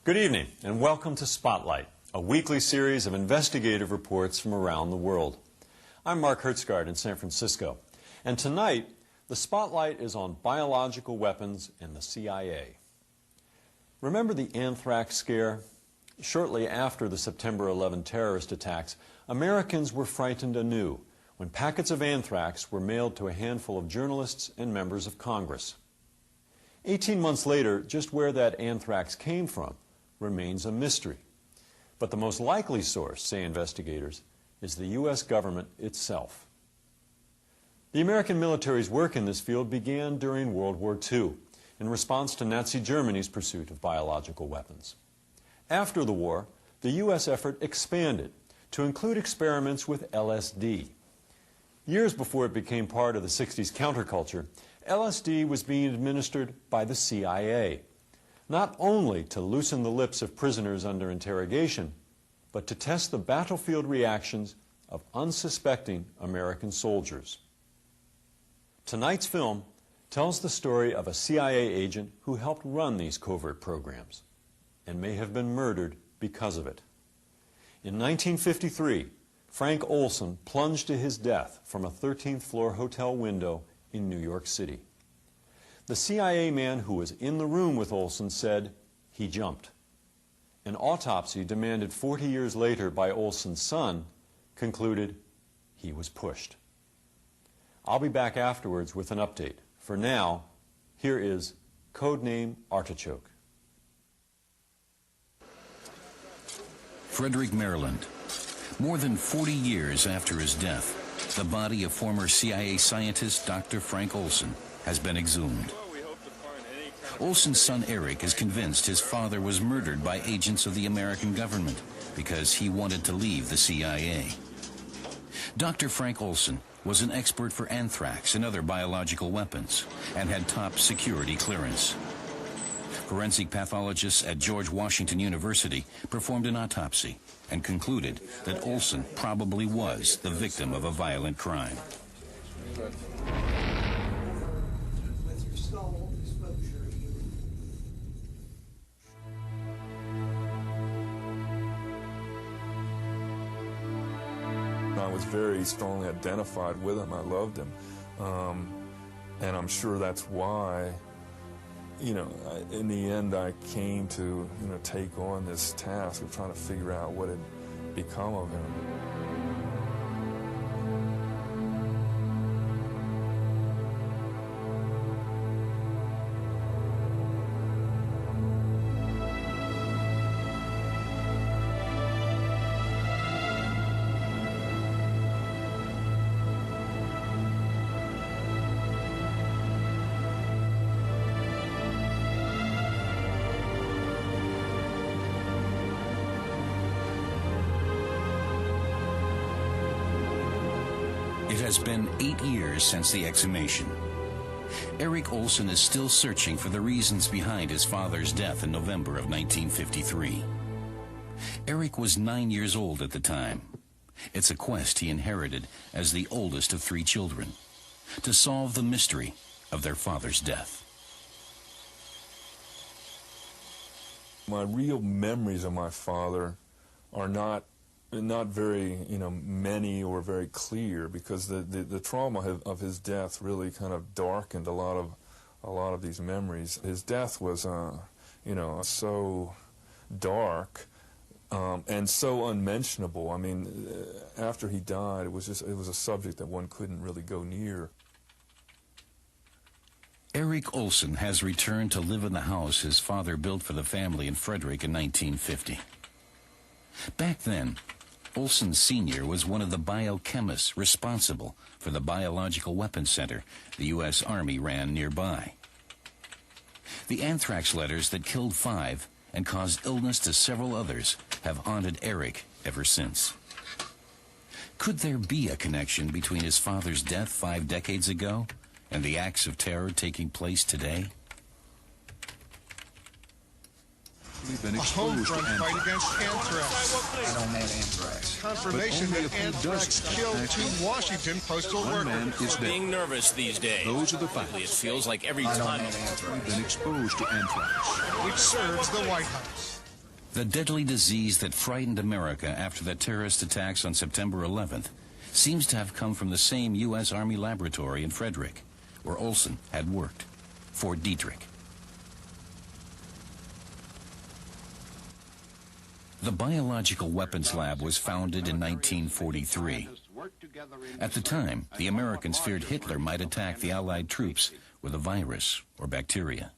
Good evening and welcome to Spotlight, a weekly series of investigative reports from around the world. I'm Mark Hertsgaard in San Francisco, and tonight the Spotlight is on biological weapons and the CIA. Remember the anthrax scare? Shortly after the September 11 terrorist attacks, Americans were frightened anew when packets of anthrax were mailed to a handful of journalists and members of Congress. 18 months later, just where that anthrax came from remains a mystery. But the most likely source, say investigators, is the U.S. government itself. The American military's work in this field began during World War II in response to Nazi Germany's pursuit of biological weapons. After the war, the U.S. effort expanded to include experiments with LSD. Years before it became part of the 60s counterculture, LSD was being administered by the CIA, not only to loosen the lips of prisoners under interrogation, but to test the battlefield reactions of unsuspecting American soldiers. Tonight's film tells the story of a CIA agent who helped run these covert programs and may have been murdered because of it. In 1953, Frank Olson plunged to his death from a 13th floor hotel window in New York City. The CIA man who was in the room with Olson said he jumped. An autopsy demanded 40 years later by Olson's son concluded he was pushed. I'll be back afterwards with an update. For now, here is Codename Artichoke. Frederick, Maryland. More than 40 years after his death, the body of former CIA scientist Dr. Frank Olson has been exhumed. Olson's son Eric is convinced his father was murdered by agents of the American government because he wanted to leave the CIA. Dr. Frank Olson was an expert for anthrax and other biological weapons and had top security clearance. Forensic pathologists at George Washington University performed an autopsy and concluded that Olson probably was the victim of a violent crime. I was very strongly identified with him. I loved him. And I'm sure that's why, in the end I came to, take on this task of trying to figure out what had become of him. It has been 8 years since the exhumation. Eric Olson is still searching for the reasons behind his father's death in November of 1953. Eric was 9 years old at the time. It's a quest he inherited as the oldest of 3 children, to solve the mystery of their father's death. My real memories of my father are not very, many or very clear, because the trauma of his death really kind of darkened a lot of these memories. His death was, so dark and so unmentionable. I mean, after he died, it was a subject that one couldn't really go near. Eric Olson has returned to live in the house his father built for the family in Frederick in 1950. Back then, Olson Sr. was one of the biochemists responsible for the Biological Weapons Center the U.S. Army ran nearby. The anthrax letters that killed 5 and caused illness to several others have haunted Eric ever since. Could there be a connection between his father's death 5 decades ago and the acts of terror taking place today? A home front fight against anthrax. I don't man anthrax. Confirmation that anthrax killed 2 Washington postal One man workers. is dead. Being nervous these days. Those are the Lately, it facts. feels like every I don't time. man anthrax. Oh, Been exposed to anthrax. Which serves the White House. The deadly disease that frightened America after the terrorist attacks on September 11th seems to have come from the same U.S. Army laboratory in Frederick, where Olson had worked, Fort Detrick. The Biological Weapons Lab was founded in 1943. At the time, the Americans feared Hitler might attack the Allied troops with a virus or bacteria.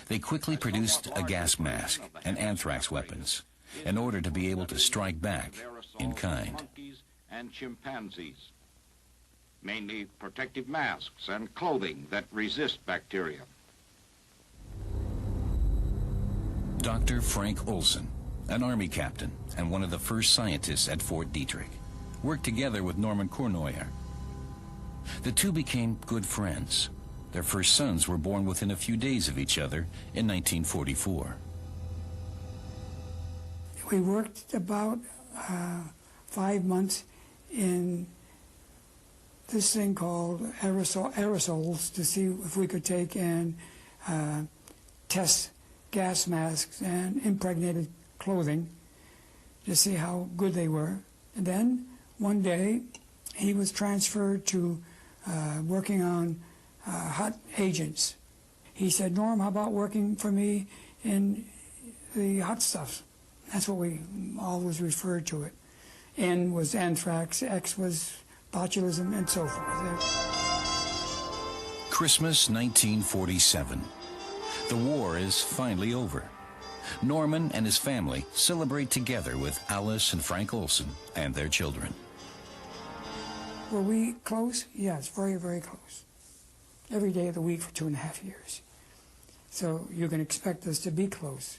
They quickly produced a gas mask and anthrax weapons in order to be able to strike back in kind. And chimpanzees, mainly protective masks and clothing that resist bacteria. Dr. Frank Olson, an Army captain and one of the first scientists at Fort Detrick, worked together with Norman Cournoyer. The two became good friends. Their first sons were born within a few days of each other in 1944. We worked about 5 months in this thing called aerosols to see if we could take and test gas masks and impregnated clothing to see how good they were. And then one day he was transferred to working on hot agents. He said, "Norm, how about working for me in the hot stuff?" That's what we always referred to it. N was anthrax, X was botulism, and so forth. Christmas 1947. The war is finally over. Norman and his family celebrate together with Alice and Frank Olson and their children. Were we close? Yes, very, very close. Every day of the week for 2.5 years. So you can expect us to be close.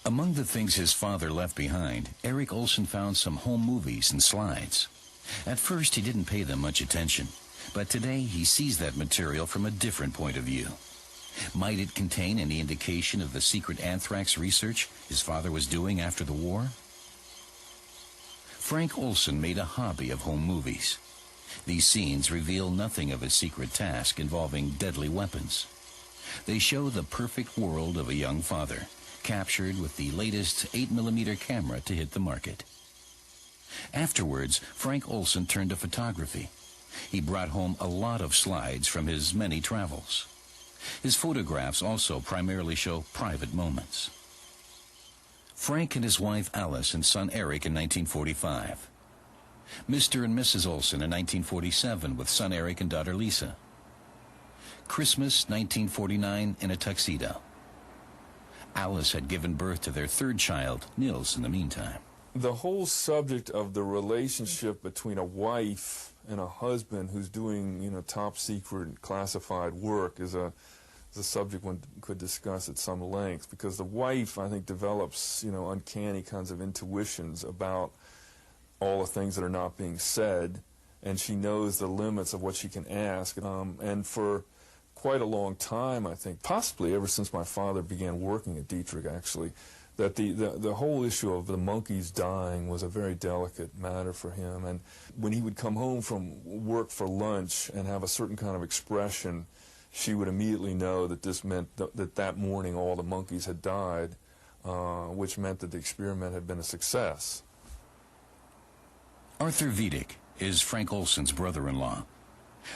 Among the things his father left behind, Eric Olson found some home movies and slides. At first, he didn't pay them much attention, but today he sees that material from a different point of view. Might it contain any indication of the secret anthrax research his father was doing after the war? Frank Olson made a hobby of home movies. These scenes reveal nothing of his secret task involving deadly weapons. They show the perfect world of a young father, captured with the latest 8mm camera to hit the market. Afterwards, Frank Olson turned to photography. He brought home a lot of slides from his many travels. His photographs also primarily show private moments. Frank and his wife Alice and son Eric in 1945. Mr. and Mrs. Olson in 1947 with son Eric and daughter Lisa. Christmas 1949 in a tuxedo. Alice had given birth to their third child, Nils, in the meantime. The whole subject of the relationship between a wife and a husband who's doing, top secret classified work is a subject one could discuss at some length, because the wife, I think, develops, uncanny kinds of intuitions about all the things that are not being said, and she knows the limits of what she can ask. And for quite a long time, I think, possibly ever since my father began working at Detrick, actually, that the whole issue of the monkeys dying was a very delicate matter for him. And when he would come home from work for lunch and have a certain kind of expression, she would immediately know that this meant that morning all the monkeys had died, which meant that the experiment had been a success. Arthur Vidic is Frank Olson's brother-in-law.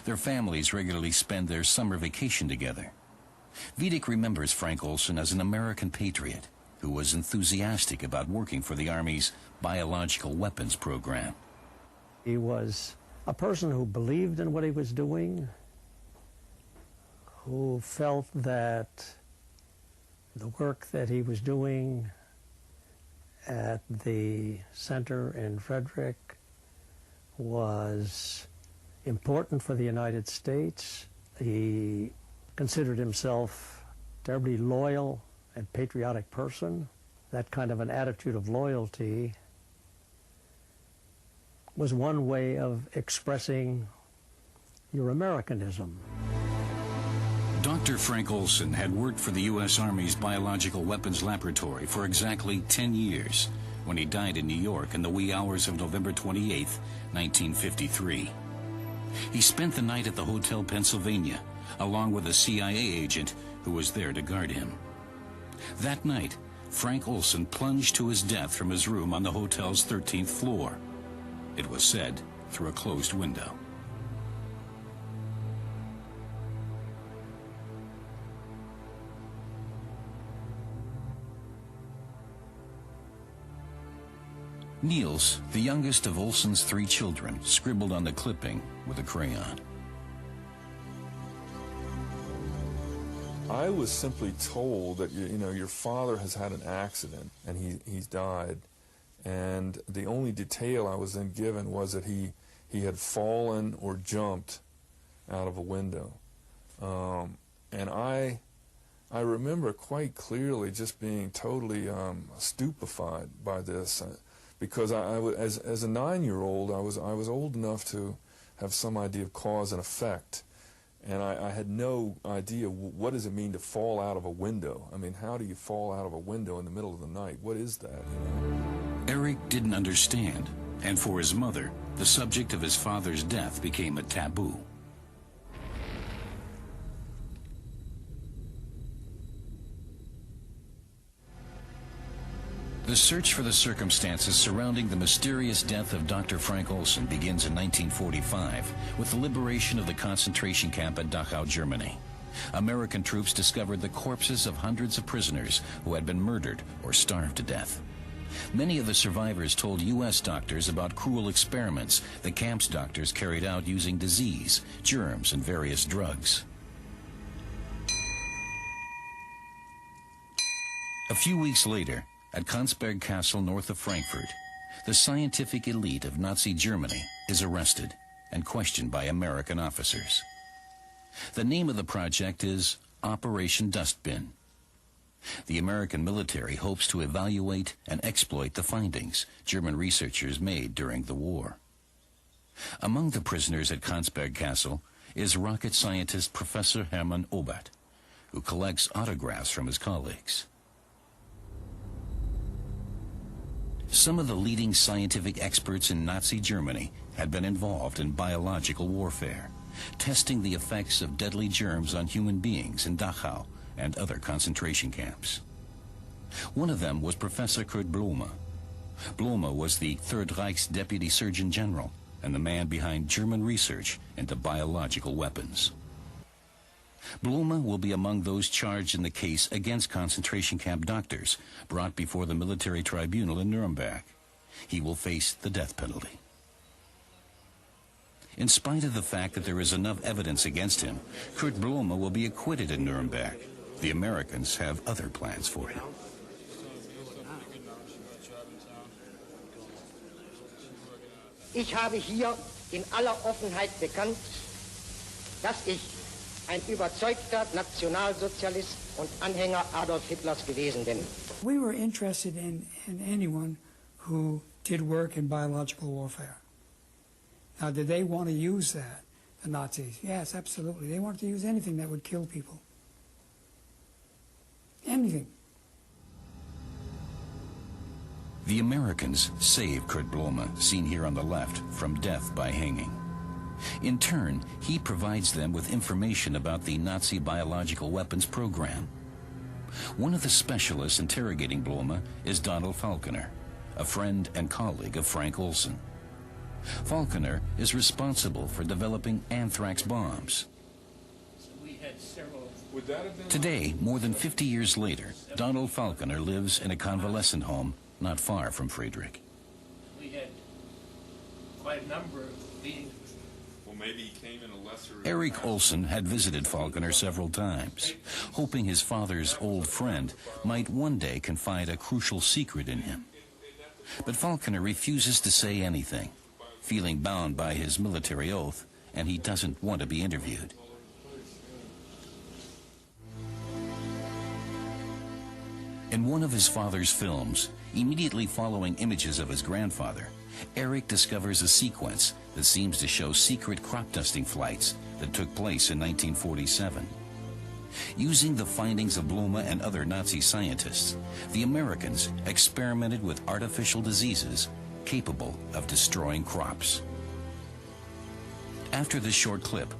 Their families regularly spend their summer vacation together. Vidic remembers Frank Olson as an American patriot who was enthusiastic about working for the Army's biological weapons program. He was a person who believed in what he was doing, who felt that the work that he was doing at the center in Frederick was important for the United States. He considered himself a terribly loyal and patriotic person. That kind of an attitude of loyalty was one way of expressing your Americanism. Dr. Frank Olson had worked for the U.S. Army's Biological Weapons Laboratory for exactly 10 years when he died in New York in the wee hours of November 28, 1953. He spent the night at the Hotel Pennsylvania, along with a CIA agent who was there to guard him. That night, Frank Olson plunged to his death from his room on the hotel's 13th floor. It was said through a closed window. Niels, the youngest of Olson's 3 children, scribbled on the clipping with a crayon. I was simply told that, you know, your father has had an accident and he's died. And the only detail I was then given was that he had fallen or jumped out of a window. And I remember quite clearly just being totally stupefied by this. Because as a 9-year-old, I was old enough to have some idea of cause and effect, and I had no idea what does it mean to fall out of a window. I mean, how do you fall out of a window in the middle of the night? What is that? You know? Eric didn't understand, and for his mother, the subject of his father's death became a taboo. The search for the circumstances surrounding the mysterious death of Dr. Frank Olson begins in 1945 with the liberation of the concentration camp at Dachau, Germany. American troops discovered the corpses of hundreds of prisoners who had been murdered or starved to death. Many of the survivors told U.S. doctors about cruel experiments the camp's doctors carried out using disease, germs, and various drugs. A few weeks later, at Konsberg Castle north of Frankfurt, the scientific elite of Nazi Germany is arrested and questioned by American officers. The name of the project is Operation Dustbin. The American military hopes to evaluate and exploit the findings German researchers made during the war. Among the prisoners at Konsberg Castle is rocket scientist Professor Hermann Oberth, who collects autographs from his colleagues. Some of the leading scientific experts in Nazi Germany had been involved in biological warfare, testing the effects of deadly germs on human beings in Dachau and other concentration camps. One of them was Professor Kurt Blume. Blume was the Third Reich's Deputy Surgeon General and the man behind German research into biological weapons. Blume will be among those charged in the case against concentration camp doctors brought before the military tribunal in Nuremberg. He will face the death penalty. In spite of the fact that there is enough evidence against him, Kurt Blume will be acquitted in Nuremberg. The Americans have other plans for him. Ich habe hier in aller Offenheit bekannt, dass ich ein überzeugter Nationalsozialist und Anhänger Adolf Hitlers gewesen bin. We were interested in anyone who did work in biological warfare. Now, did they want to use that, the Nazis? Yes, absolutely. They wanted to use anything that would kill people. Anything. The Americans save Kurt Blume, seen here on the left, from death by hanging. In turn, he provides them with information about the Nazi biological weapons program. One of the specialists interrogating Blume is Donald Falconer, a friend and colleague of Frank Olson. Falconer is responsible for developing anthrax bombs. Today, more than 50 years later, Donald Falconer lives in a convalescent home not far from Friedrich. We had quite a number of meetings. Well, maybe he came in a lesser... Eric Olson had visited Falconer several times, hoping his father's old friend might one day confide a crucial secret in him. But Falconer refuses to say anything, feeling bound by his military oath, and he doesn't want to be interviewed. In one of his father's films, immediately following images of his grandfather, Eric discovers a sequence that seems to show secret crop dusting flights that took place in 1947. Using the findings of Blume and other Nazi scientists, the Americans experimented with artificial diseases capable of destroying crops. After this short clip,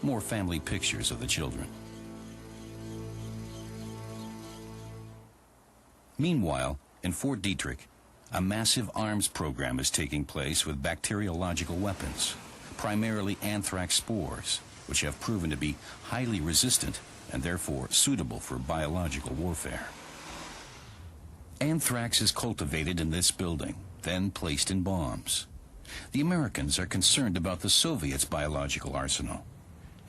more family pictures of the children. Meanwhile, in Fort Detrick, a massive arms program is taking place with bacteriological weapons, primarily anthrax spores, which have proven to be highly resistant and therefore suitable for biological warfare. Anthrax is cultivated in this building, then placed in bombs. The Americans are concerned about the Soviets' biological arsenal.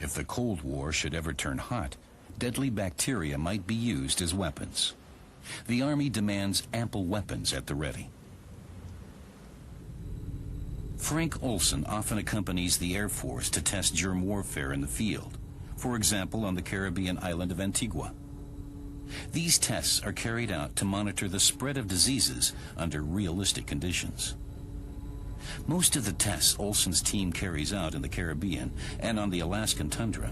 If the Cold War should ever turn hot, deadly bacteria might be used as weapons. The Army demands ample weapons at the ready. Frank Olson often accompanies the Air Force to test germ warfare in the field, for example on the Caribbean island of Antigua. These tests are carried out to monitor the spread of diseases under realistic conditions. Most of the tests Olson's team carries out in the Caribbean and on the Alaskan tundra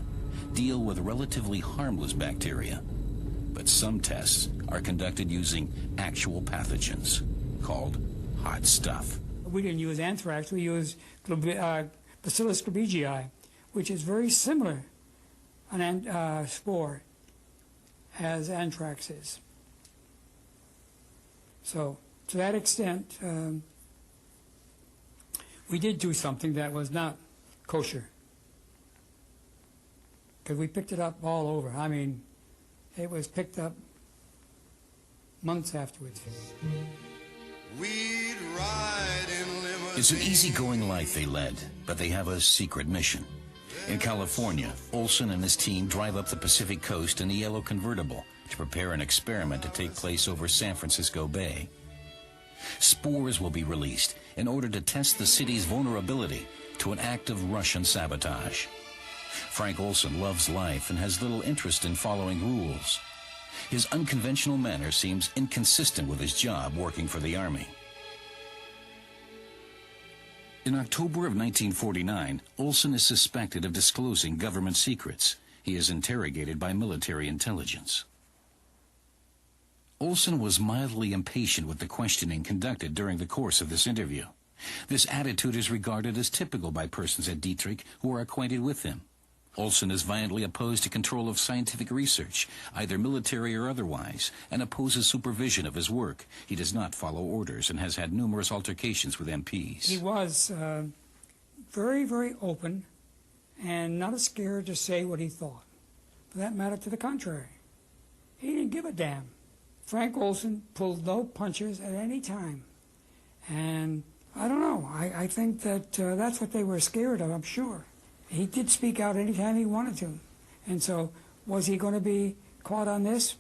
deal with relatively harmless bacteria, but some tests are conducted using actual pathogens called hot stuff. We didn't use anthrax, we used Bacillus glabigii, which is very similar an spore as anthrax is. So, to that extent, we did do something that was not kosher. Because we picked it up all over. I mean, it was picked up months afterwards. We'd ride in limousines. It's an easygoing life they led, but they have a secret mission. In California, Olson and his team drive up the Pacific coast in a yellow convertible to prepare an experiment to take place over San Francisco Bay. Spores will be released in order to test the city's vulnerability to an act of Russian sabotage. Frank Olson loves life and has little interest in following rules. His unconventional manner seems inconsistent with his job working for the Army. In October of 1949, Olson is suspected of disclosing government secrets. He is interrogated by military intelligence. Olson was mildly impatient with the questioning conducted during the course of this interview. This attitude is regarded as typical by persons at Detrick who are acquainted with him. Olson is violently opposed to control of scientific research, either military or otherwise, and opposes supervision of his work. He does not follow orders and has had numerous altercations with MPs. He was very, very open and not scared to say what he thought. For that matter, to the contrary. He didn't give a damn. Frank Olson pulled no punches at any time. And I don't know, I think that that's what they were scared of, I'm sure. He did speak out anytime he wanted to. And so, was he going to be caught on this?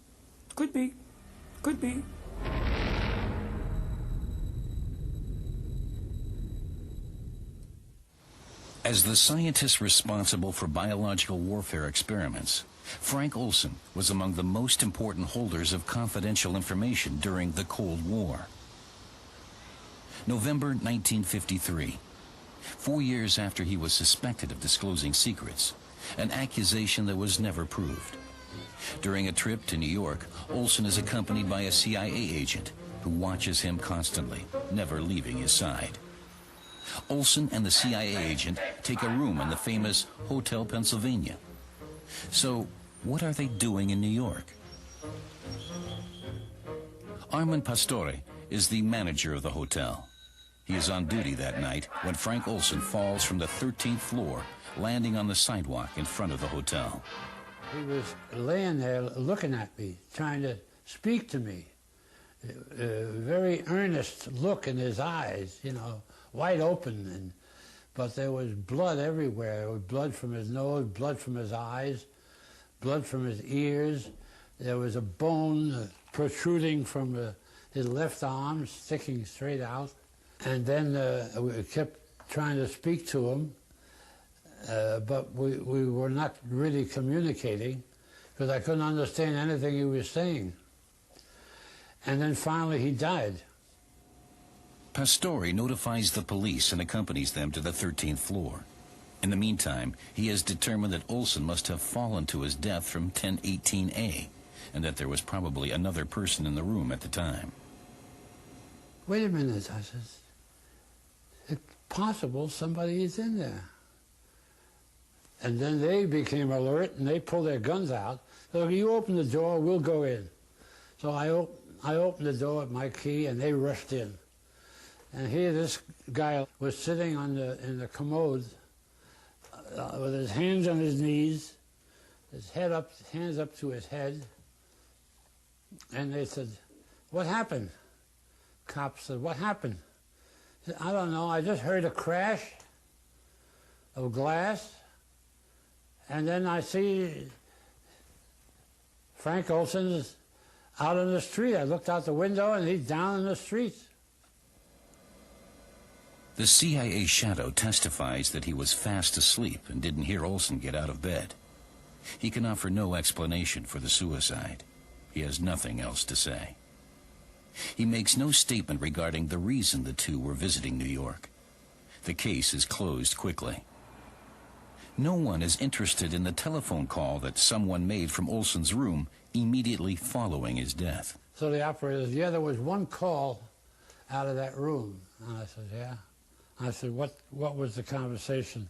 Could be. Could be. As the scientist responsible for biological warfare experiments, Frank Olson was among the most important holders of confidential information during the Cold War. November 1953. 4 years after he was suspected of disclosing secrets, an accusation that was never proved. During a trip to New York, Olson is accompanied by a CIA agent who watches him constantly, never leaving his side. Olson and the CIA agent take a room in the famous Hotel Pennsylvania. So, what are they doing in New York? Armand Pastore is the manager of the hotel. He is on duty that night when Frank Olson falls from the 13th floor, landing on the sidewalk in front of the hotel. He was laying there looking at me, trying to speak to me. A very earnest look in his eyes, you know, wide open. But there was blood everywhere. There was blood from his nose, blood from his eyes, blood from his ears. There was a bone protruding from his left arm, sticking straight out. And then we kept trying to speak to him, but we were not really communicating because I couldn't understand anything he was saying. And then finally he died. Pastore notifies the police and accompanies them to the 13th floor. In the meantime, he has determined that Olson must have fallen to his death from 1018A, and that there was probably another person in the room at the time. Wait a minute, I said. It's possible somebody is in there. And then they became alert and they pulled their guns out. So you open the door, we'll go in. So I I opened the door with my key, and they rushed in. And here this guy was sitting in the commode with his hands on his knees, his head up, hands up to his head. And they said, "What happened?" Cop said, "What happened?" He said, "I don't know. I just heard a crash of glass, and then I see Frank Olson is out on the street. I looked out the window, and he's down in the street." The CIA shadow testifies that he was fast asleep and didn't hear Olson get out of bed. He can offer no explanation for the suicide. He has nothing else to say. He makes no statement regarding the reason the two were visiting New York. The case is closed quickly. No one is interested in the telephone call that someone made from Olson's room immediately following his death. So the operator said, "Yeah, there was one call out of that room." And I said, "Yeah." I said, what was the conversation?"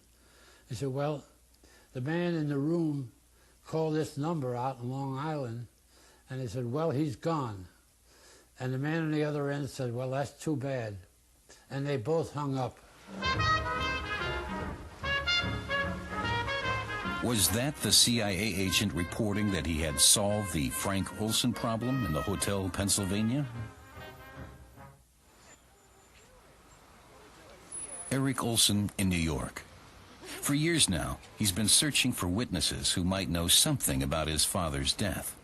He said, "Well, the man in the room called this number out in Long Island, and he said, 'Well, he's gone.' And the man on the other end said, 'Well, that's too bad.' And they both hung up. Was that the CIA agent reporting that he had solved the Frank Olson problem in the Hotel Pennsylvania? Eric Olson in New York. For years now, he's been searching for witnesses who might know something about his father's death,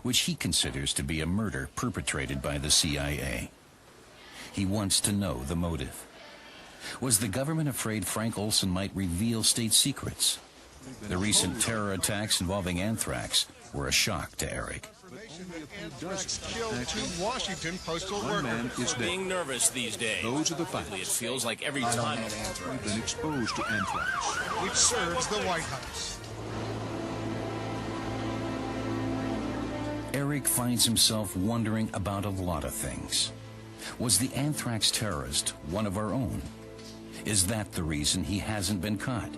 which he considers to be a murder perpetrated by the CIA. He wants to know the motive. Was the government afraid Frank Olson might reveal state secrets? The recent terror attacks involving anthrax were a shock to Eric. Anthrax killed 2 Washington postal workers. Being nervous these days. Those are the facts. It feels like every time We've been exposed to anthrax, which serves the White House. Eric finds himself wondering about a lot of things. Was the anthrax terrorist one of our own? Is that the reason he hasn't been caught?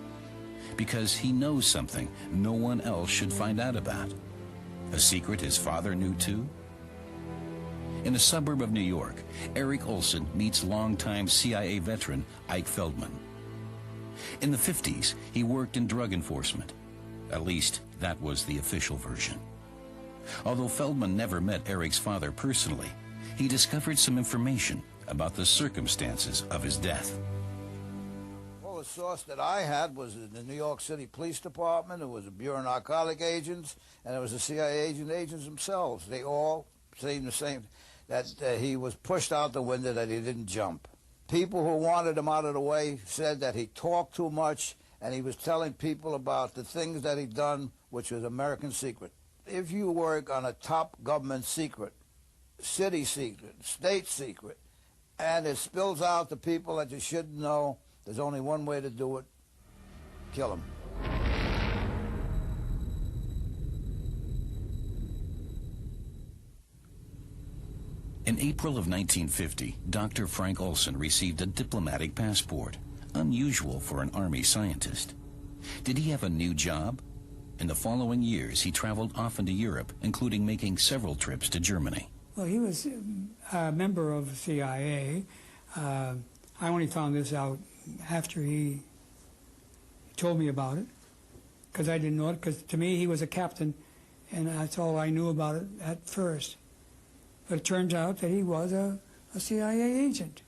Because he knows something no one else should find out about. A secret his father knew too? In a suburb of New York, Eric Olson meets longtime CIA veteran Ike Feldman. In the 50s, he worked in drug enforcement. At least, that was the official version. Although Feldman never met Eric's father personally, he discovered some information about the circumstances of his death. The source that I had was the New York City Police Department, it was the Bureau of Narcotic Agents, and it was the CIA agents themselves. They all saying the same, that he was pushed out the window, that he didn't jump. People who wanted him out of the way said that he talked too much, and he was telling people about the things that he'd done, which was American secret. If you work on a top government secret, city secret, state secret, and it spills out to people that you shouldn't know, there's only one way to do it: kill him. In April of 1950, Dr. Frank Olson received a diplomatic passport, unusual for an Army scientist. Did he have a new job? In the following years, he traveled often to Europe, including making several trips to Germany. Well, he was a member of the CIA. I only found this out after he told me about it, because I didn't know it, because to me he was a captain, and that's all I knew about it at first. But it turns out that he was a CIA agent,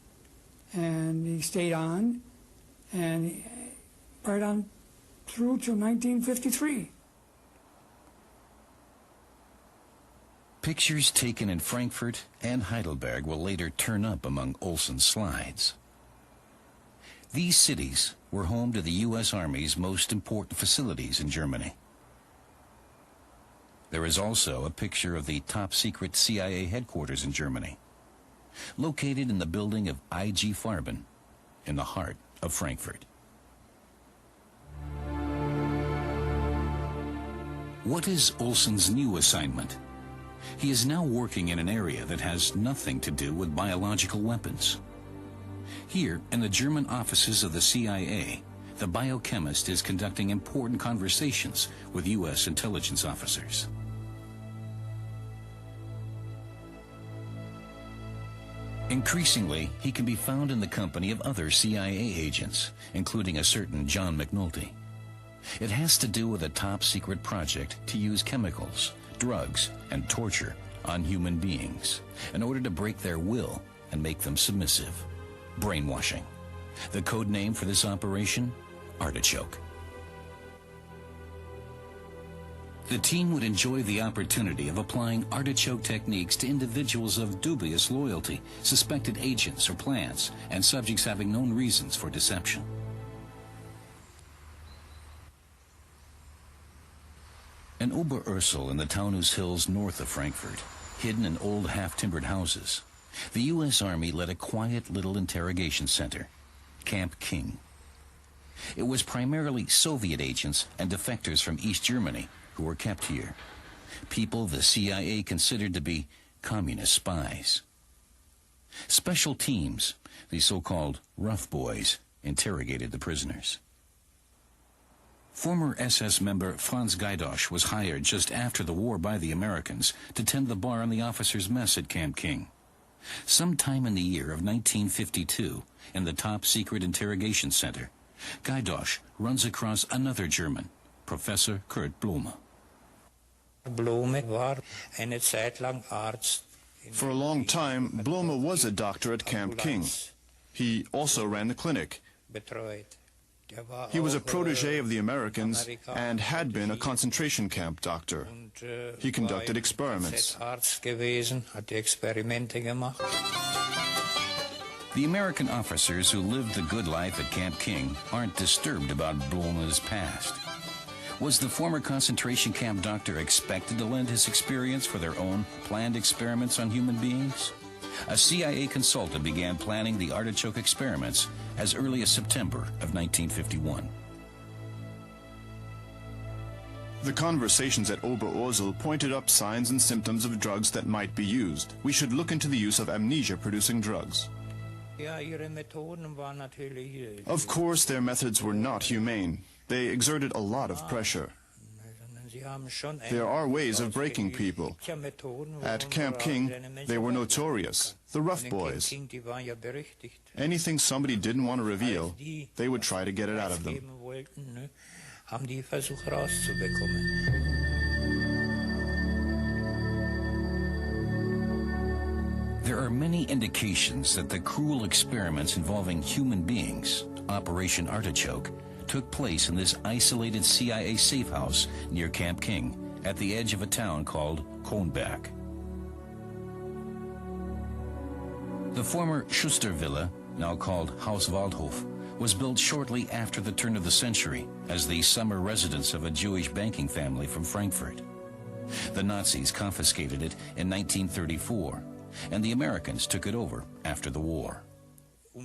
and he stayed on, and right on through to 1953. Pictures taken in Frankfurt and Heidelberg will later turn up among Olson's slides. These cities were home to the U.S. Army's most important facilities in Germany. There is also a picture of the top-secret CIA headquarters in Germany, located in the building of IG Farben, in the heart of Frankfurt. What is Olson's new assignment? He is now working in an area that has nothing to do with biological weapons. Here, in the German offices of the CIA, the biochemist is conducting important conversations with U.S. intelligence officers. Increasingly, he can be found in the company of other CIA agents, including a certain John McNulty. It has to do with a top-secret project to use chemicals, drugs, and torture on human beings in order to break their will and make them submissive. Brainwashing. The code name for this operation? Artichoke. The team would enjoy the opportunity of applying artichoke techniques to individuals of dubious loyalty, suspected agents or plants, and subjects having known reasons for deception. In Oberursel in the Taunus Hills north of Frankfurt, hidden in old half-timbered houses, the U.S. Army led a quiet little interrogation center, Camp King. It was primarily Soviet agents and defectors from East Germany who were kept here, people the CIA considered to be communist spies. Special teams, the so-called rough boys, interrogated the prisoners. Former SS member Franz Gaidosch was hired just after the war by the Americans to tend the bar in the officers' mess at Camp King. Sometime in the year of 1952, in the top-secret interrogation center, Gaidosch runs across another German, Professor Kurt Blume. For a long time, Blume was a doctor at Camp King. He also ran the clinic. He was a protege of the Americans and had been a concentration camp doctor. He conducted experiments. The American officers who lived the good life at Camp King aren't disturbed about Blume's past. Was the former concentration camp doctor expected to lend his experience for their own planned experiments on human beings? A CIA consultant began planning the artichoke experiments as early as September of 1951. The conversations at Oberursel pointed up signs and symptoms of drugs that might be used. We should look into the use of amnesia-producing drugs. Of course, their methods were not humane. They exerted a lot of pressure. There are ways of breaking people. At Camp King, they were notorious, the rough boys. Anything somebody didn't want to reveal, they would try to get it out of them. There are many indications that the cruel experiments involving human beings, Operation Artichoke, took place in this isolated CIA safe house near Camp King at the edge of a town called Kronberg. The former Schustervilla, now called Haus Waldhof, was built shortly after the turn of the century as the summer residence of a Jewish banking family from Frankfurt. The Nazis confiscated it in 1934, and the Americans took it over after the war. The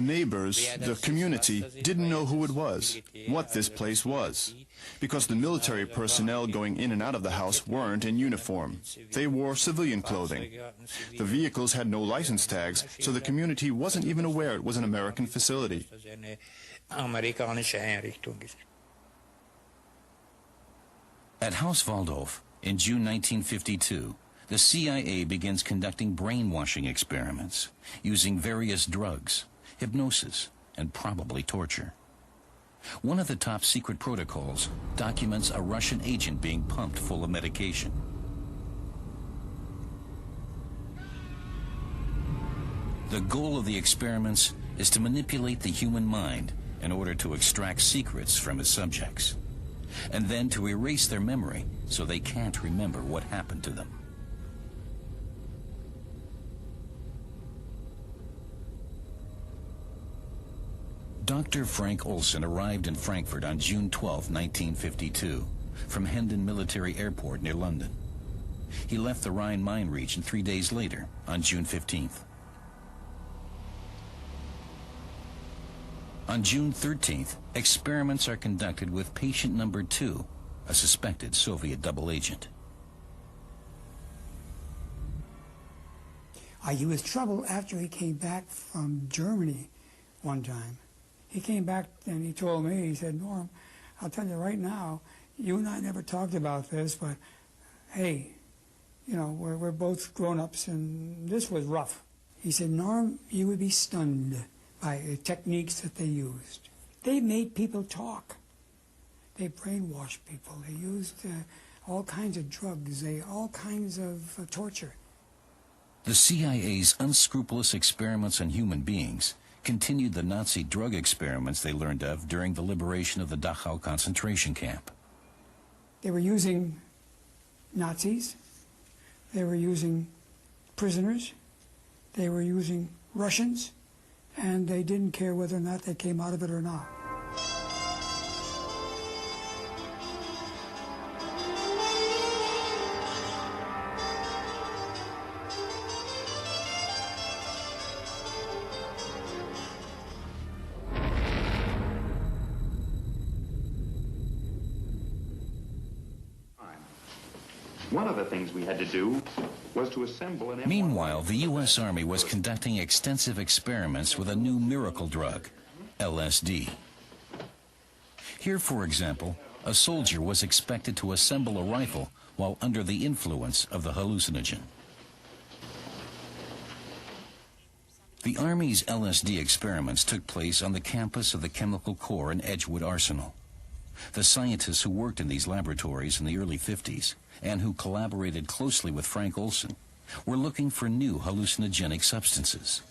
neighbors, the community, didn't know who it was, what this place was, because the military personnel going in and out of the house weren't in uniform. They wore civilian clothing. The vehicles had no license tags, so the community wasn't even aware it was an American facility. At Haus Waldhof, in June 1952, the CIA begins conducting brainwashing experiments using various drugs, hypnosis, and probably torture. One of the top secret protocols documents a Russian agent being pumped full of medication. The goal of the experiments is to manipulate the human mind in order to extract secrets from its subjects, and then to erase their memory so they can't remember what happened to them. Dr. Frank Olson arrived in Frankfurt on June 12, 1952, from Hendon Military Airport near London. He left the Rhine mine region 3 days later, on June 15th. On June 13th, experiments are conducted with patient number 2, a suspected Soviet double agent. He was troubled after he came back from Germany one time. He came back and he told me, he said, Norm, I'll tell you right now, you and I never talked about this, but hey, you know, we're both grown-ups, and this was rough. He said, Norm, you would be stunned by the techniques that they used. They made people talk. They brainwashed people. They used all kinds of drugs, all kinds of torture. The CIA's unscrupulous experiments on human beings continued the Nazi drug experiments they learned of during the liberation of the Dachau concentration camp. They were using Nazis. They were using prisoners. They were using Russians. And they didn't care whether or not they came out of it or not. One of the things we had to do was to assemble an... Meanwhile, the U.S. Army was conducting extensive experiments with a new miracle drug, LSD. Here, for example, a soldier was expected to assemble a rifle while under the influence of the hallucinogen. The Army's LSD experiments took place on the campus of the Chemical Corps in Edgewood Arsenal. The scientists who worked in these laboratories in the early 50s and who collaborated closely with Frank Olson were looking for new hallucinogenic substances.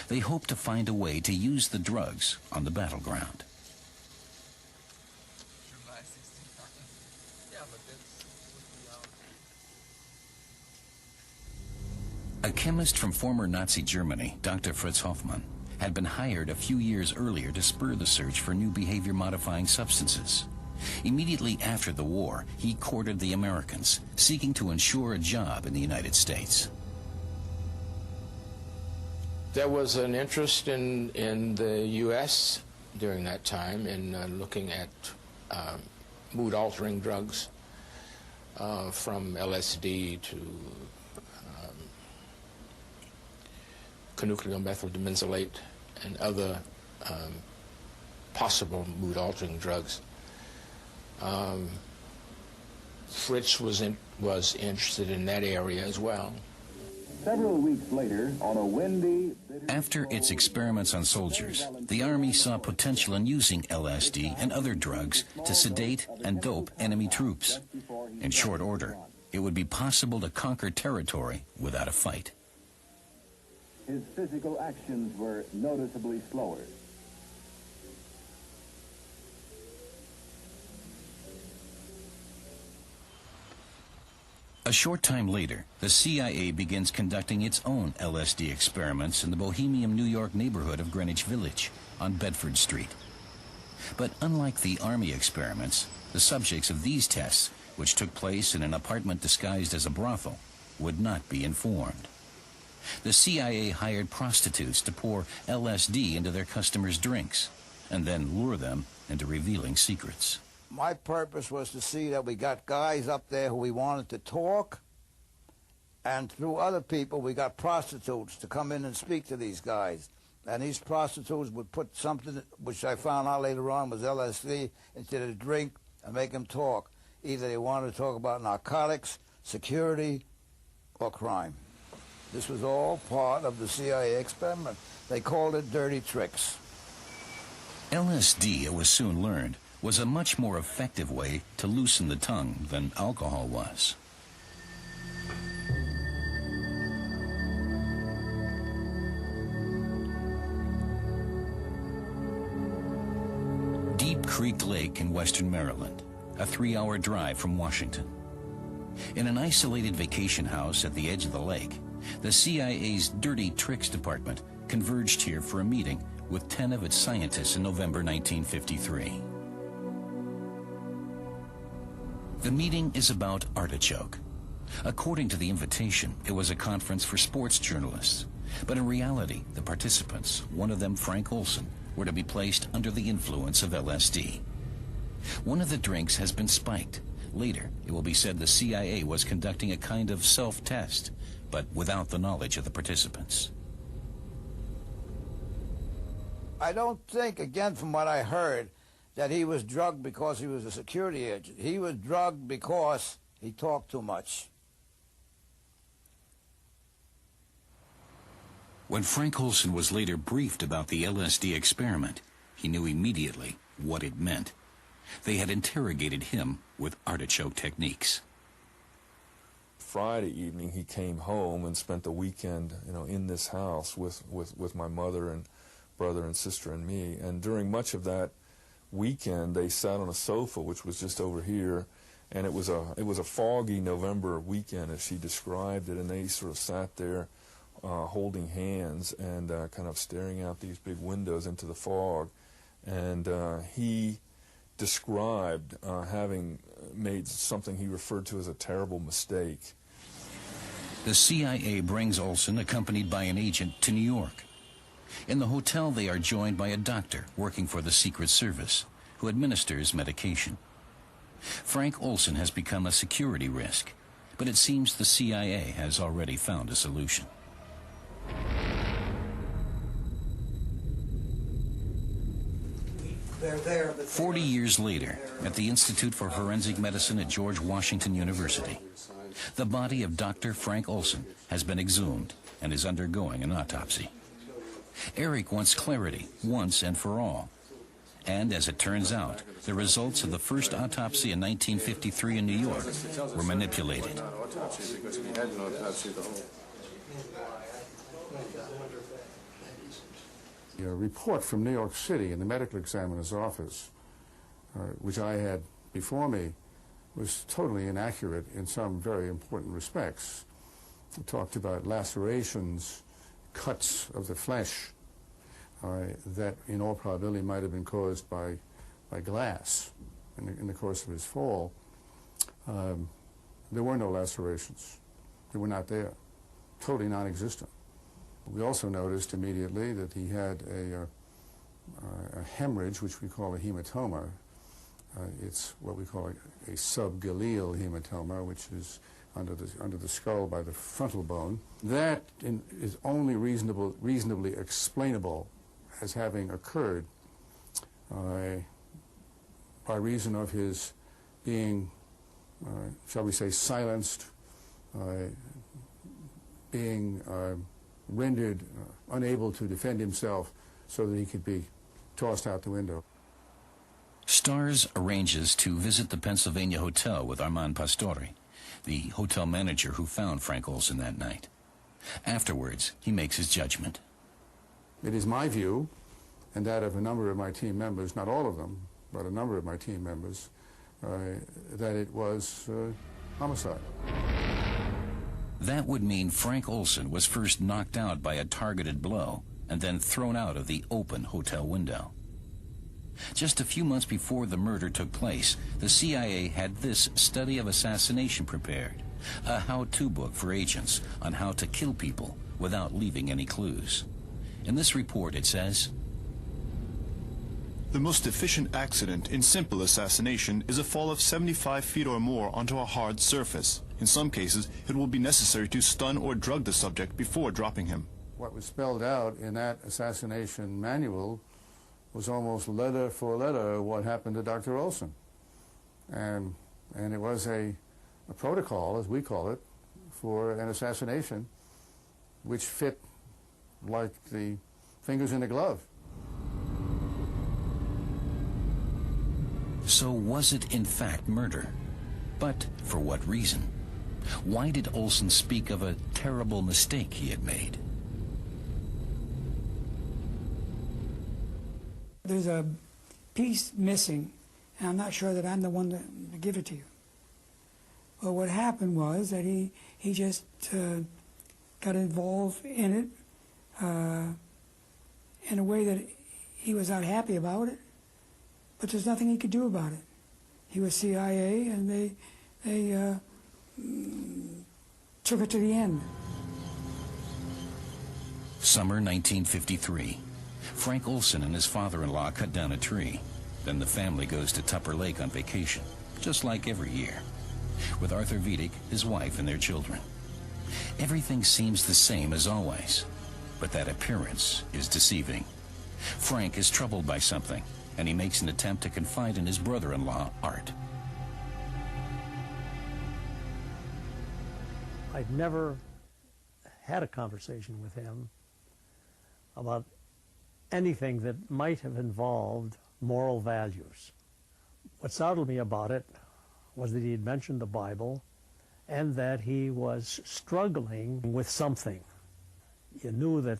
They hoped to find a way to use the drugs on the battleground. A chemist from former Nazi Germany, Dr. Fritz Hoffmann, had been hired a few years earlier to spur the search for new behavior-modifying substances. Immediately after the war, he courted the Americans, seeking to ensure a job in the United States. There was an interest in the U.S. during that time in looking at mood-altering drugs, from LSD to conucleomethyldimensolate and other possible mood-altering drugs. Fritz was interested in that area as well. Several weeks later, on a windy... After its experiments on soldiers, the Army saw potential in using LSD and other drugs to sedate and dope enemy troops. In short order, it would be possible to conquer territory without a fight. His physical actions were noticeably slower. A short time later, the CIA begins conducting its own LSD experiments in the bohemian New York neighborhood of Greenwich Village on Bedford Street. But unlike the Army experiments, the subjects of these tests, which took place in an apartment disguised as a brothel, would not be informed. The CIA hired prostitutes to pour LSD into their customers' drinks and then lure them into revealing secrets. My purpose was to see that we got guys up there who we wanted to talk, and through other people we got prostitutes to come in and speak to these guys. And these prostitutes would put something, which I found out later on was LSD, into the drink and make them talk. Either they wanted to talk about narcotics, security, or crime. This was all part of the CIA experiment. They called it dirty tricks. LSD, it was soon learned, was a much more effective way to loosen the tongue than alcohol was. Deep Creek Lake in western Maryland, a 3-hour drive from Washington. In an isolated vacation house at the edge of the lake, the CIA's Dirty Tricks Department converged here for a meeting with 10 of its scientists in November 1953. The meeting is about artichoke. According to the invitation, it was a conference for sports journalists. But in reality, the participants, one of them Frank Olson, were to be placed under the influence of LSD. One of the drinks has been spiked. Later, it will be said the CIA was conducting a kind of self-test, but without the knowledge of the participants. I don't think, again from what I heard, that he was drugged because he was a security agent. He was drugged because he talked too much. When Frank Olson was later briefed about the LSD experiment, he knew immediately what it meant. They had interrogated him with artichoke techniques. Friday evening, he came home and spent the weekend, in this house with my mother and brother and sister and me. And during much of that weekend, they sat on a sofa, which was just over here, and it was a foggy November weekend, as she described it. And they sort of sat there, holding hands and kind of staring out these big windows into the fog. And he described having made something he referred to as a terrible mistake. The CIA brings Olson, accompanied by an agent, to New York. In the hotel, they are joined by a doctor working for the Secret Service who administers medication. Frank Olson has become a security risk, but it seems the CIA has already found a solution. They're there, 40 years later, at the Institute for Forensic Medicine at George Washington University, the body of Dr. Frank Olson has been exhumed and is undergoing an autopsy. Eric wants clarity once and for all. And as it turns out, the results of the first autopsy in 1953 in New York were manipulated. A report from New York City in the medical examiner's office, which I had before me, was totally inaccurate in some very important respects. It talked about lacerations, cuts of the flesh that in all probability might have been caused by glass in the course of his fall. There were no lacerations. They were not there, totally non-existent. We also noticed immediately that he had a hemorrhage, which we call a hematoma. It's what we call a subgaleal hematoma, which is under the skull by the frontal bone. That is only reasonably explainable as having occurred by reason of his being, shall we say, silenced, being rendered unable to defend himself so that he could be tossed out the window. Stars arranges to visit the Pennsylvania Hotel with Armand Pastore, the hotel manager who found Frank Olson that night. Afterwards, he makes his judgment. It is my view, and that of a number of my team members, not all of them, but a number of my team members, that it was homicide. That would mean Frank Olson was first knocked out by a targeted blow and then thrown out of the open hotel window. Just a few months before the murder took place, the CIA had this study of assassination prepared, a how-to book for agents on how to kill people without leaving any clues. In this report, it says, "The most efficient accident in simple assassination is a fall of 75 feet or more onto a hard surface. In some cases, it will be necessary to stun or drug the subject before dropping him." What was spelled out in that assassination manual was almost letter for letter what happened to Dr. Olson. And it was a protocol, as we call it, for an assassination which fit like the fingers in a glove. So was it in fact murder? But for what reason? Why did Olson speak of a terrible mistake he had made? There's a piece missing, and I'm not sure that I'm the one to give it to you. But what happened was that he just got involved in it in a way that he was not happy about it, but there's nothing he could do about it. He was CIA, and they took it to the end. Summer 1953. Frank Olson and his father-in-law cut down a tree. Then the family goes to Tupper Lake on vacation, just like every year, with Arthur Vidic, his wife, and their children. Everything seems the same as always, but that appearance is deceiving. Frank is troubled by something, and he makes an attempt to confide in his brother-in-law, Art. I'd never had a conversation with him about anything that might have involved moral values. What startled me about it was that he had mentioned the Bible and that he was struggling with something. You knew that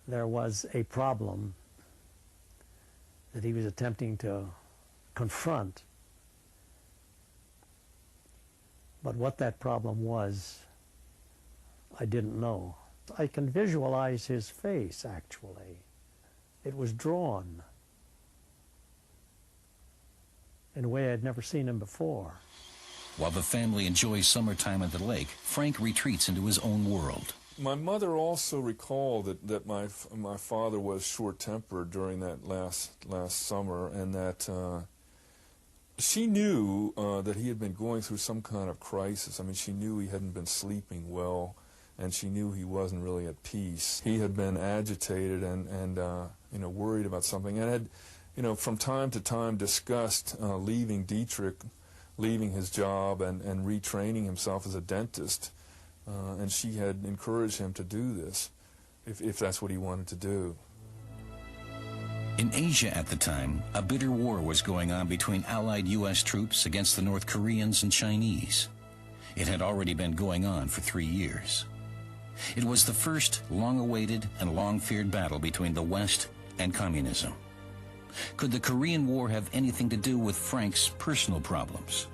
there was a problem that he was attempting to confront. But what that problem was, I didn't know. I can visualize his face, actually. It was drawn in a way I'd never seen him before. While the family enjoys summertime at the lake, Frank retreats into his own world. My mother also recalled that my father was short-tempered during that last summer, and that she knew that he had been going through some kind of crisis. I mean, she knew he hadn't been sleeping well, and she knew he wasn't really at peace. He had been agitated and you know, worried about something, and had, you know, from time to time discussed leaving Dietrich, leaving his job and retraining himself as a dentist. And she had encouraged him to do this, if that's what he wanted to do. In Asia at the time, a bitter war was going on between Allied U.S. troops against the North Koreans and Chinese. It had already been going on for 3 years. It was the first long-awaited and long-feared battle between the West and communism. Could the Korean War have anything to do with Frank's personal problems?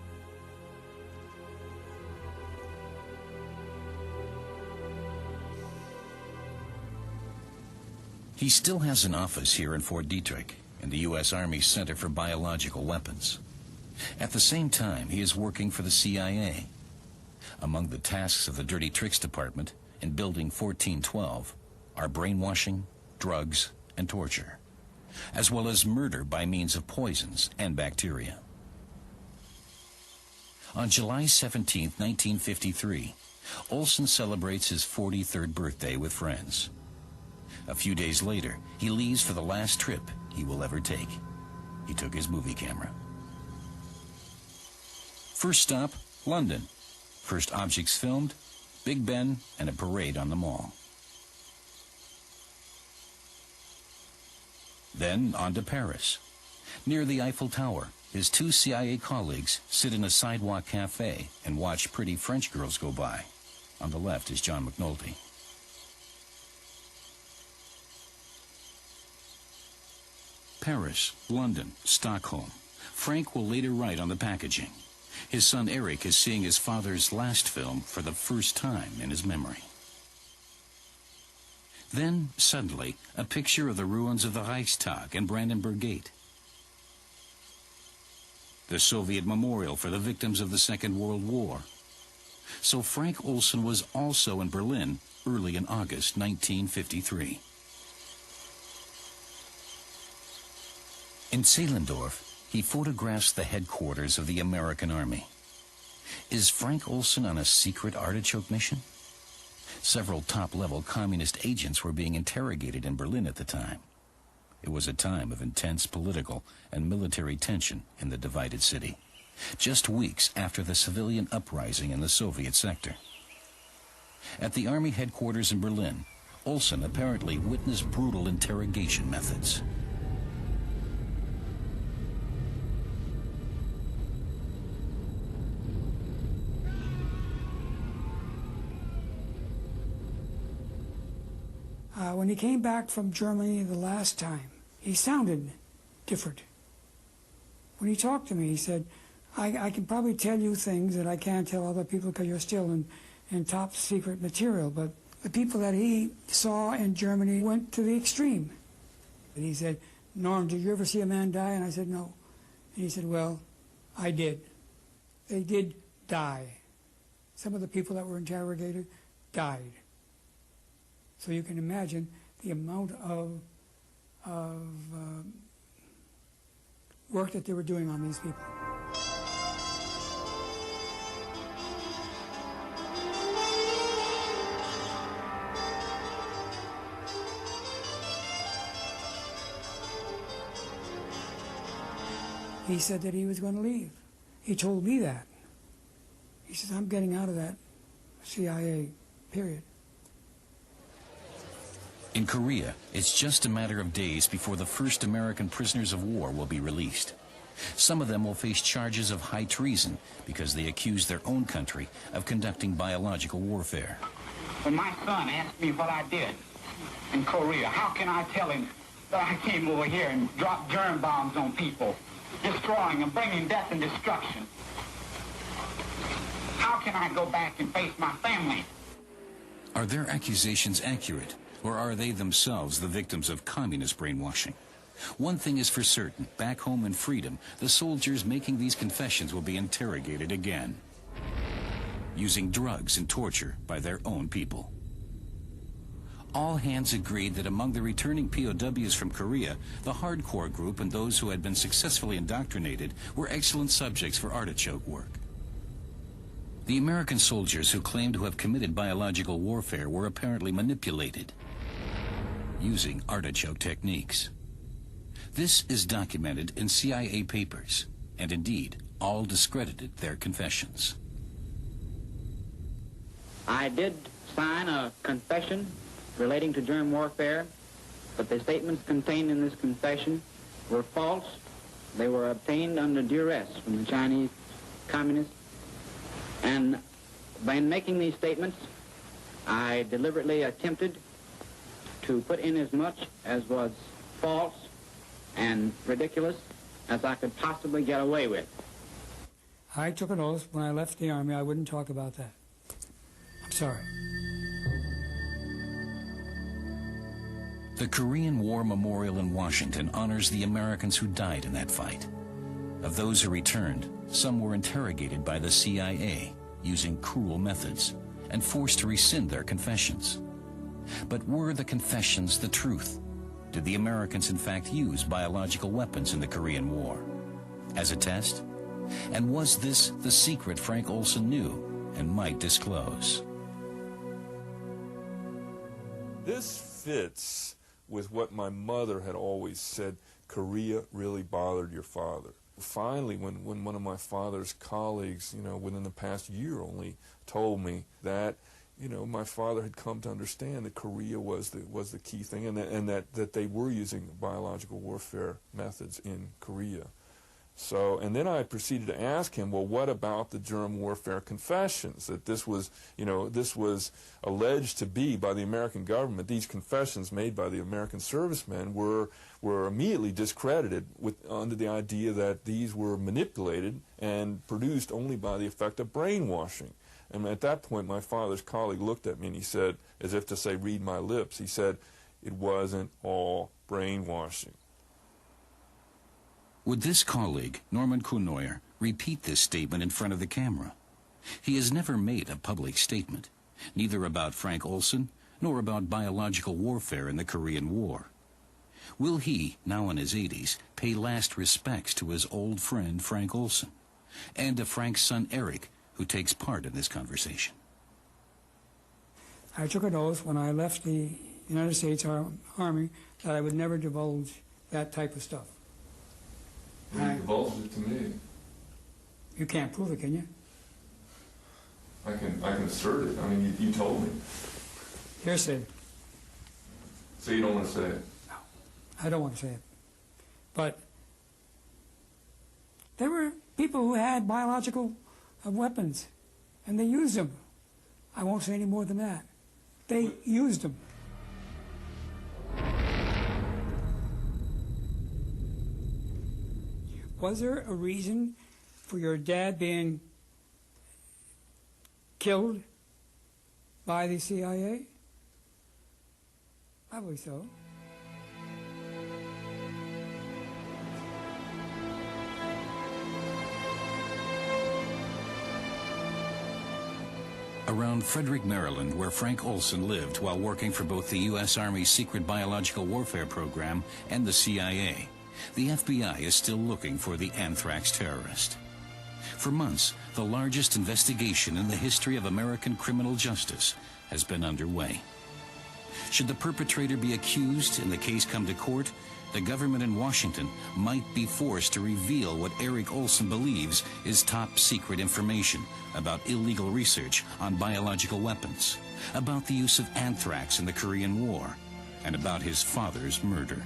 He still has an office here in Fort Detrick, in the U.S. Army Center for Biological Weapons. At the same time, he is working for the CIA. Among the tasks of the Dirty Tricks Department in Building 1412 are brainwashing, drugs, and torture, as well as murder by means of poisons and bacteria. On July 17, 1953, Olson celebrates his 43rd birthday with friends. A few days later, he leaves for the last trip he will ever take. He took his movie camera. First stop, London. First objects filmed, Big Ben and a parade on the Mall. Then on to Paris. Near the Eiffel Tower, his 2 CIA colleagues sit in a sidewalk cafe and watch pretty French girls go by. On the left is John McNulty. Paris, London, Stockholm. Frank will later write on the packaging. His son Eric is seeing his father's last film for the first time in his memory. Then, suddenly, a picture of the ruins of the Reichstag and Brandenburg Gate. The Soviet memorial for the victims of the Second World War. So Frank Olson was also in Berlin early in August 1953. In Zehlendorf, he photographs the headquarters of the American Army. Is Frank Olson on a secret artichoke mission? Several top-level communist agents were being interrogated in Berlin at the time. It was a time of intense political and military tension in the divided city, just weeks after the civilian uprising in the Soviet sector. At the Army headquarters in Berlin, Olson apparently witnessed brutal interrogation methods. When he came back from Germany the last time, he sounded different. When he talked to me, he said, I can probably tell you things that I can't tell other people because you're still in top secret material, but the people that he saw in Germany went to the extreme. And he said, Norm, did you ever see a man die? And I said, no. And he said, well, I did. They did die. Some of the people that were interrogated died. So you can imagine the amount of work that they were doing on these people. He said that he was going to leave. He told me that. He says, I'm getting out of that CIA, period. In Korea, it's just a matter of days before the first American prisoners of war will be released. Some of them will face charges of high treason because they accuse their own country of conducting biological warfare. When my son asked me what I did in Korea, how can I tell him that I came over here and dropped germ bombs on people, destroying and bringing death and destruction? How can I go back and face my family? Are their accusations accurate, or are they themselves the victims of communist brainwashing? One thing is for certain, back home in freedom, the soldiers making these confessions will be interrogated again, using drugs and torture by their own people. All hands agreed that among the returning POWs from Korea, the hardcore group and those who had been successfully indoctrinated were excellent subjects for artichoke work. The American soldiers who claimed to have committed biological warfare were apparently manipulated using artichoke techniques. This is documented in CIA papers, and indeed, all discredited their confessions. I did sign a confession relating to germ warfare, but the statements contained in this confession were false. They were obtained under duress from the Chinese communists. And by making these statements, I deliberately attempted to put in as much as was false and ridiculous as I could possibly get away with. I took an oath when I left the Army I wouldn't talk about that. I'm sorry. The Korean War Memorial in Washington honors the Americans who died in that fight. Of those who returned, some were interrogated by the CIA using cruel methods and forced to rescind their confessions. But were the confessions the truth? Did the Americans in fact use biological weapons in the Korean War? As a test? And was this the secret Frank Olson knew and might disclose? This fits with what my mother had always said: Korea really bothered your father. Finally, when one of my father's colleagues, within the past year only, told me that, my father had come to understand that Korea was the key thing, and that they were using biological warfare methods in Korea. So, and then I proceeded to ask him, well, what about the germ warfare confessions? That this was alleged to be by the American government. These confessions made by the American servicemen were immediately discredited under the idea that these were manipulated and produced only by the effect of brainwashing. And at that point, my father's colleague looked at me and he said, as if to say, read my lips, he said, it wasn't all brainwashing. Would this colleague, Norman Kuhneuer, repeat this statement in front of the camera? He has never made a public statement, neither about Frank Olson nor about biological warfare in the Korean War. Will he, now in his 80s, pay last respects to his old friend Frank Olson, and to Frank's son Eric, who takes part in this conversation? I took an oath when I left the United States Army that I would never divulge that type of stuff. You divulged it to me. You can't prove it, can you? I can assert it. I mean, you told me. Hearsay. So you don't want to say it? No, I don't want to say it. But there were people who had biological weapons, and they used them. I won't say any more than that. They used them. Was there a reason for your dad being killed by the CIA? Probably so. Around Frederick, Maryland, where Frank Olson lived while working for both the U.S. Army's secret biological warfare program and the CIA, the FBI is still looking for the anthrax terrorist. For months, the largest investigation in the history of American criminal justice has been underway. Should the perpetrator be accused and the case come to court, the government in Washington might be forced to reveal what Eric Olson believes is top secret information about illegal research on biological weapons, about the use of anthrax in the Korean War, and about his father's murder.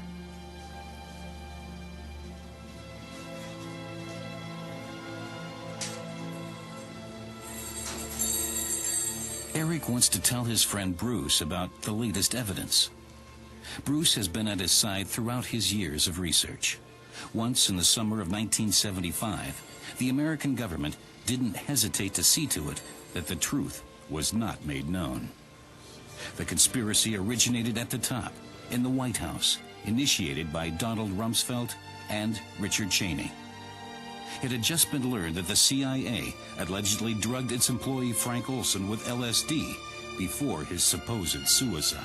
Eric wants to tell his friend Bruce about the latest evidence. Bruce has been at his side throughout his years of research. Once in the summer of 1975, the American government didn't hesitate to see to it that the truth was not made known. The conspiracy originated at the top, in the White House, initiated by Donald Rumsfeld and Richard Cheney. It had just been learned that the CIA allegedly drugged its employee Frank Olson with LSD before his supposed suicide.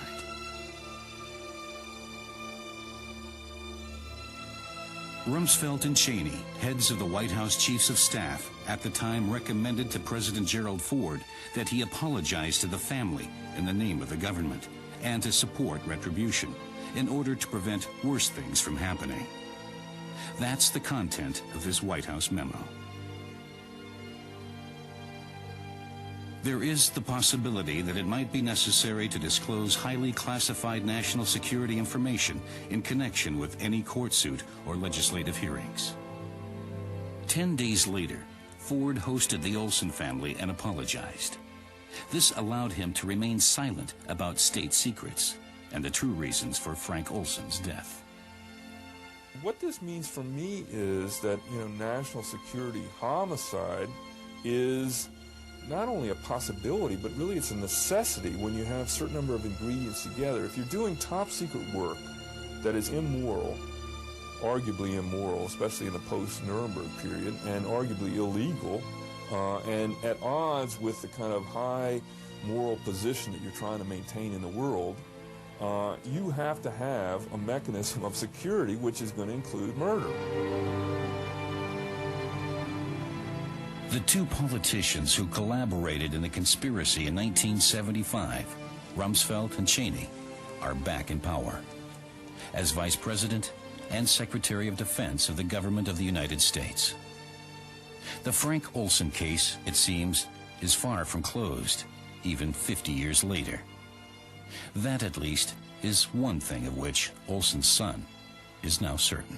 Rumsfeld and Cheney, heads of the White House Chiefs of Staff, at the time recommended to President Gerald Ford that he apologize to the family in the name of the government and to support retribution in order to prevent worse things from happening. That's the content of this White House memo. There is the possibility that it might be necessary to disclose highly classified national security information in connection with any court suit or legislative hearings. 10 days later, Ford hosted the Olson family and apologized. This allowed him to remain silent about state secrets and the true reasons for Frank Olson's death. What this means for me is that, national security homicide is not only a possibility, but really it's a necessity when you have a certain number of ingredients together. If you're doing top secret work that is immoral, arguably immoral, especially in the post-Nuremberg period, and arguably illegal, and at odds with the kind of high moral position that you're trying to maintain in the world, you have to have a mechanism of security which is going to include murder. The two politicians who collaborated in the conspiracy in 1975, Rumsfeld and Cheney, are back in power as Vice President and Secretary of Defense of the government of the United States. The Frank Olson case, it seems, is far from closed, even 50 years later. That, at least, is one thing of which Olson's son is now certain.